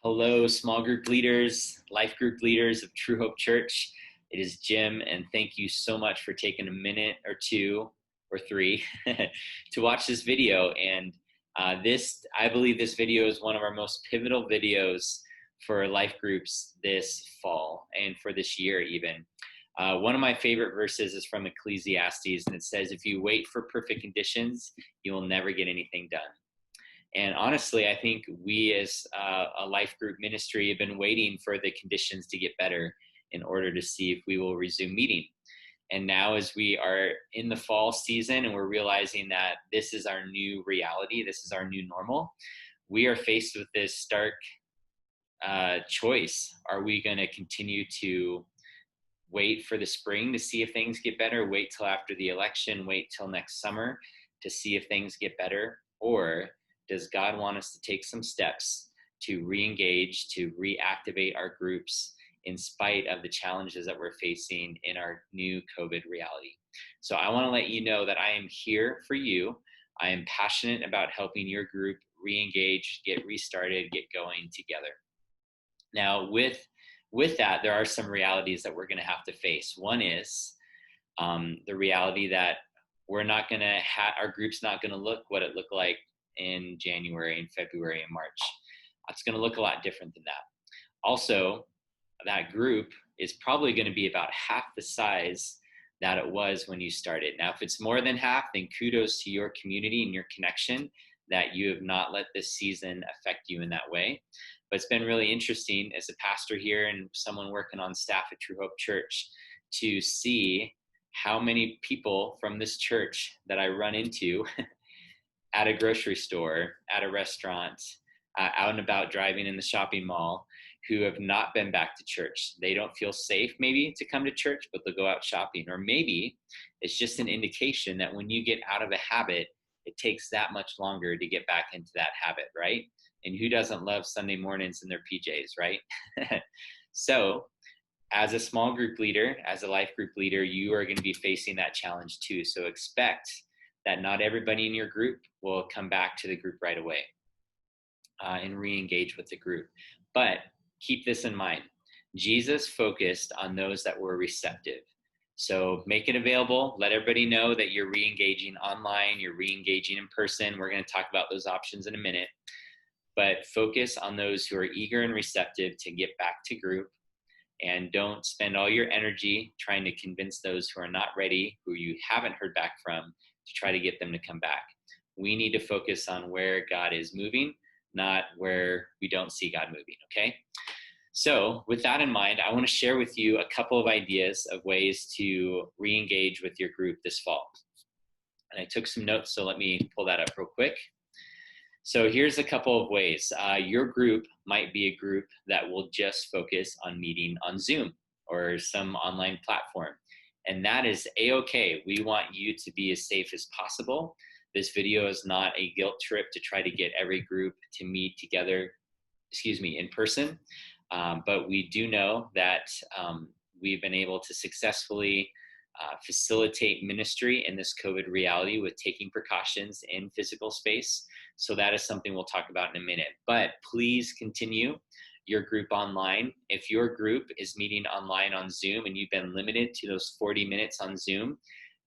Hello, small group leaders, life group leaders of True Hope Church. It is Jim, and thank you so much for taking a minute or two or three to watch this video. And I believe this video is one of our most pivotal videos for life groups this fall and for this year even. One of my favorite verses is from Ecclesiastes, and it says, if you wait for perfect conditions, you will never get anything done. And honestly, I think we as a life group ministry have been waiting for the conditions to get better in order to see if we will resume meeting. And now as we are in the fall season and we're realizing that this is our new reality, this is our new normal, we are faced with this stark choice. Are we going to continue to wait for the spring to see if things get better, wait till after the election, wait till next summer to see if things get better? Or does God want us to take some steps to re-engage, to reactivate our groups in spite of the challenges that we're facing in our new COVID reality? So I want to let you know that I am here for you. I am passionate about helping your group re-engage, get restarted, get going together. Now, with that, there are some realities that we're going to have to face. One is the reality that we're not going to our group's not going to look what it looked like in January and February and March. It's going to look a lot different than that. Also, that group is probably going to be about half the size that it was when you started. Now, if it's more than half, then kudos to your community and your connection that you have not let this season affect you in that way. But it's been really interesting as a pastor here and someone working on staff at True Hope Church to see how many people from this church that I run into at a grocery store, at a restaurant, out and about driving in the shopping mall, who have not been back to church. They don't feel safe maybe to come to church, but they'll go out shopping. Or maybe it's just an indication that when you get out of a habit, it takes that much longer to get back into that habit, right? And who doesn't love Sunday mornings in their PJs, right? So as a small group leader, as a life group leader, you are going to be facing that challenge too. So expect that not everybody in your group will come back to the group right away and re-engage with the group. But keep this in mind. Jesus focused on those that were receptive. So make it available. Let everybody know that you're re-engaging online, you're re-engaging in person. We're going to talk about those options in a minute. But focus on those who are eager and receptive to get back to group. And don't spend all your energy trying to convince those who are not ready, who you haven't heard back from, to try to get them to come back. We need to focus on where God is moving, not where we don't see God moving, okay? So with that in mind, I want to share with you a couple of ideas of ways to re-engage with your group this fall. And I took some notes, so let me pull that up real quick. So here's a couple of ways. Your group might be a group that will just focus on meeting on Zoom or some online platform. And that is A-okay. We want you to be as safe as possible. This video is not a guilt trip to try to get every group to meet together, in person. But we do know that we've been able to successfully facilitate ministry in this COVID reality with taking precautions in physical space. So that is something we'll talk about in a minute. But please continue your group online. If your group is meeting online on Zoom and you've been limited to those 40 minutes on Zoom,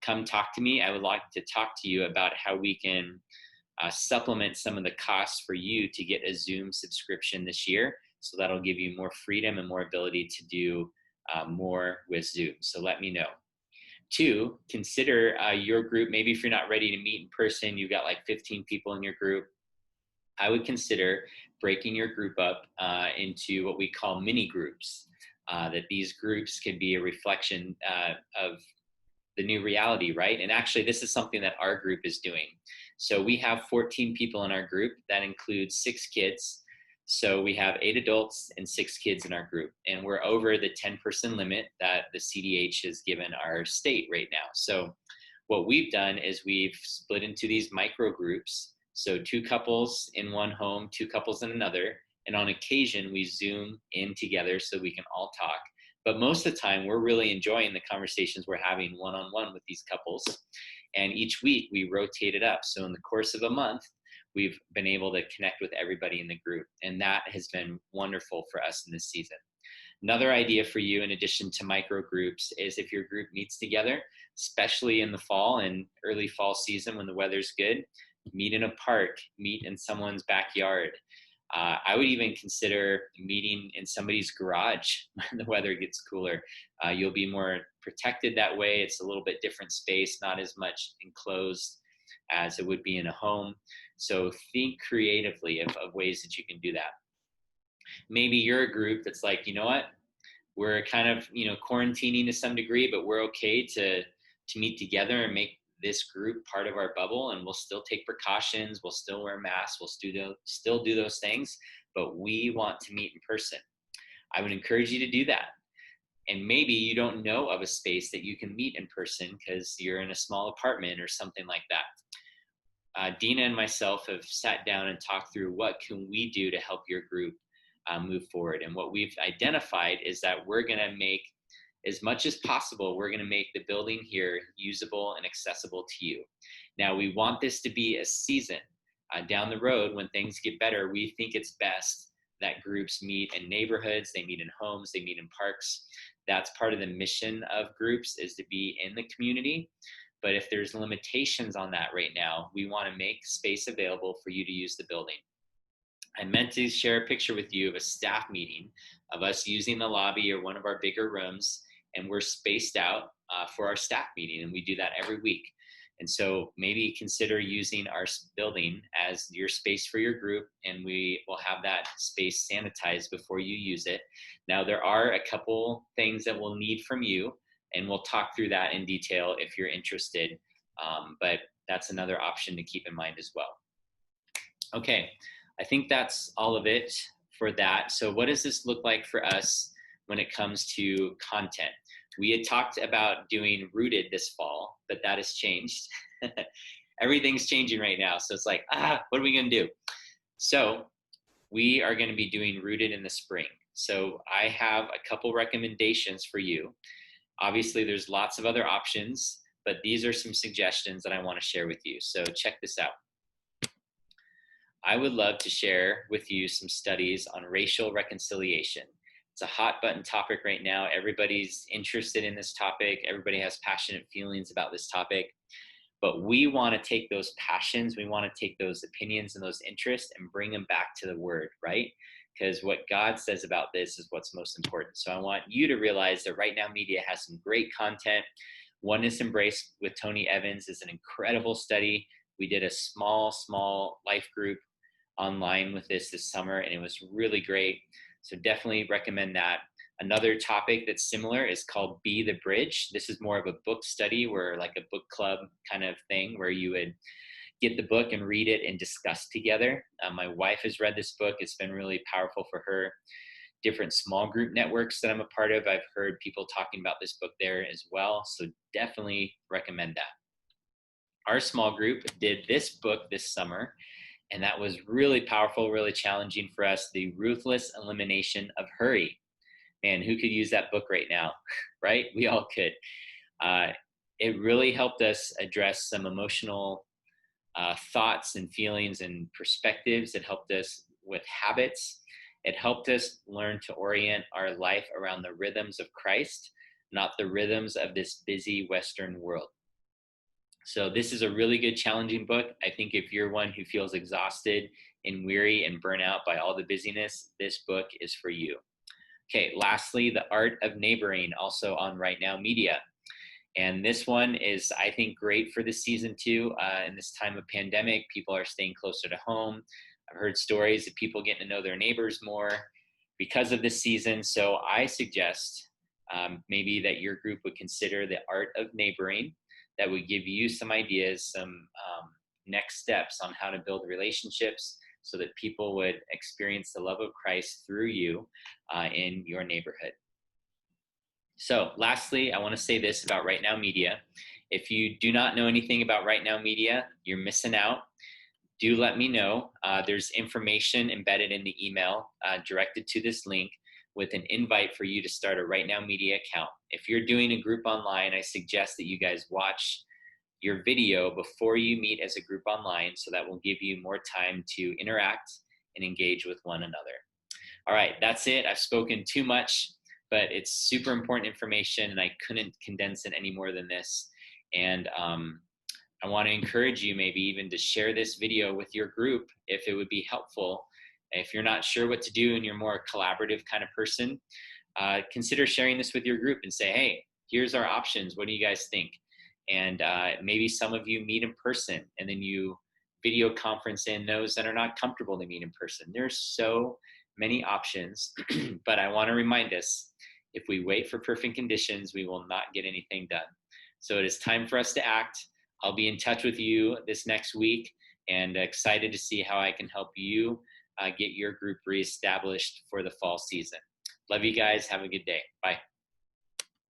come talk to me. I would like to talk to you about how we can supplement some of the costs for you to get a Zoom subscription this year. So that'll give you more freedom and more ability to do more with Zoom. So let me know. 2, consider your group. Maybe if you're not ready to meet in person, you've got like 15 people in your group, I would consider breaking your group up into what we call mini groups. That these groups can be a reflection of the new reality, right? And actually, this is something that our group is doing. So we have 14 people in our group. That includes 6 kids. So we have 8 adults and 6 kids in our group. And we're over the 10-person limit that the CDH has given our state right now. So what we've done is we've split into these micro groups. So 2 couples in one home, 2 couples in another. And on occasion, we Zoom in together so we can all talk. But most of the time, we're really enjoying the conversations we're having one-on-one with these couples. And each week, we rotate it up. So in the course of a month, we've been able to connect with everybody in the group. And that has been wonderful for us in this season. Another idea for you, in addition to micro groups, is if your group meets together, especially in the fall and early fall season when the weather's good, meet in a park, meet in someone's backyard. I would even consider meeting in somebody's garage when the weather gets cooler. You'll be more protected that way. It's a little bit different space, not as much enclosed as it would be in a home. So think creatively of ways that you can do that. Maybe you're a group that's like, you know what, we're kind of, quarantining to some degree, but we're okay to meet together and make this group part of our bubble, and we'll still take precautions, we'll still wear masks, we'll still do those things, but we want to meet in person. I would encourage you to do that. And maybe you don't know of a space that you can meet in person because you're in a small apartment or something like that. Dina and myself have sat down and talked through what can we do to help your group move forward. And what we've identified is that we're going to make, as much as possible, we're going to make the building here usable and accessible to you. Now, we want this to be a season. Down the road, when things get better, we think it's best that groups meet in neighborhoods, they meet in homes, they meet in parks. That's part of the mission of groups, is to be in the community. But if there's limitations on that right now, we want to make space available for you to use the building. I meant to share a picture with you of a staff meeting of us using the lobby or one of our bigger rooms, and we're spaced out for our staff meeting, and we do that every week. And so maybe consider using our building as your space for your group, and we will have that space sanitized before you use it. Now, there are a couple things that we'll need from you, and we'll talk through that in detail if you're interested, but that's another option to keep in mind as well. Okay, I think that's all of it for that. So what does this look like for us when it comes to content? We had talked about doing Rooted this fall, but that has changed. Everything's changing right now. So it's like, what are we going to do? So we are going to be doing Rooted in the spring. So I have a couple recommendations for you. Obviously, there's lots of other options, but these are some suggestions that I want to share with you. So check this out. I would love to share with you some studies on racial reconciliation. It's a hot button topic right now. Everybody's interested in this topic. Everybody has passionate feelings about this topic. But we want to take those passions, we want to take those opinions and those interests and bring them back to the Word, right? Because what God says about this is what's most important. So I want you to realize that Right Now Media has some great content. Oneness Embrace with Tony Evans is an incredible study. We did a small life group online with this summer, and it was really great. So definitely recommend that. Another topic that's similar is called Be the Bridge. This is more of a book study, where like a book club kind of thing, where you would get the book and read it and discuss together. My wife has read this book. It's been really powerful for her. Different small group networks that I'm a part of, I've heard people talking about this book there as well. So definitely recommend that. Our small group did this book this summer, and that was really powerful, really challenging for us. The Ruthless Elimination of Hurry. Man, who could use that book right now, right? We all could. It really helped us address some emotional thoughts and feelings and perspectives. It helped us with habits. It helped us learn to orient our life around the rhythms of Christ, not the rhythms of this busy Western world. So this is a really good, challenging book. I think if you're one who feels exhausted and weary and burnt out by all the busyness, this book is for you. Okay, lastly, The Art of Neighboring, also on Right Now Media. And this one is, I think, great for this season too. In this time of pandemic, people are staying closer to home. I've heard stories of people getting to know their neighbors more because of this season. So I suggest maybe that your group would consider The Art of Neighboring. That would give you some ideas, some next steps on how to build relationships so that people would experience the love of Christ through you in your neighborhood. So lastly, I want to say this about Right Now Media. If you do not know anything about Right Now Media, you're missing out. Do let me know. There's information embedded in the email directed to this link with an invite for you to start a Right Now Media account. If you're doing a group online, I suggest that you guys watch your video before you meet as a group online, so that will give you more time to interact and engage with one another. All right, that's it. I've spoken too much, but it's super important information, and I couldn't condense it any more than this. And I want to encourage you maybe even to share this video with your group if it would be helpful. If you're not sure what to do and you're more a collaborative kind of person, consider sharing this with your group and say, hey, here's our options. What do you guys think? And maybe some of you meet in person, and then you video conference in those that are not comfortable to meet in person. There's so many options, but I want to remind us, if we wait for perfect conditions, we will not get anything done. So it is time for us to act. I'll be in touch with you this next week, and excited to see how I can help you get your group reestablished for the fall season. Love you guys. Have a good day. Bye.